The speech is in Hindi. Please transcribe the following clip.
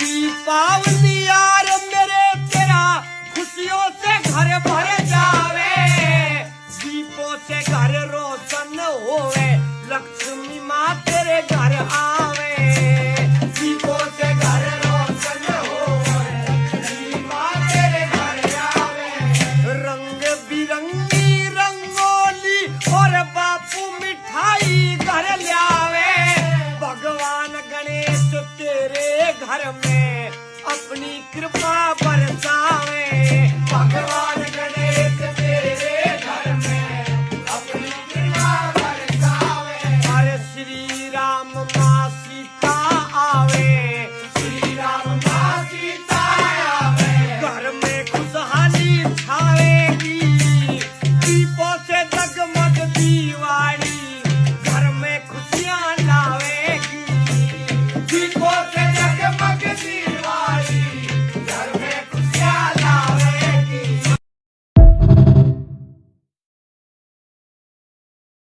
दीपावली यार मेरे तेरा खुशियों से घर भर जावे, दीपों से घर रोशन होवे, लक्ष्मी माँ तेरे घर आवे, दीपों से घर रोशन होवे, लक्ष्मी माँ तेरे घर आवे। रंग बिरंगी रंगोली और बापू मिठाई घर लावे, भगवान गणेश तेरे घर में अपनी कृपा बरसावे, भगवान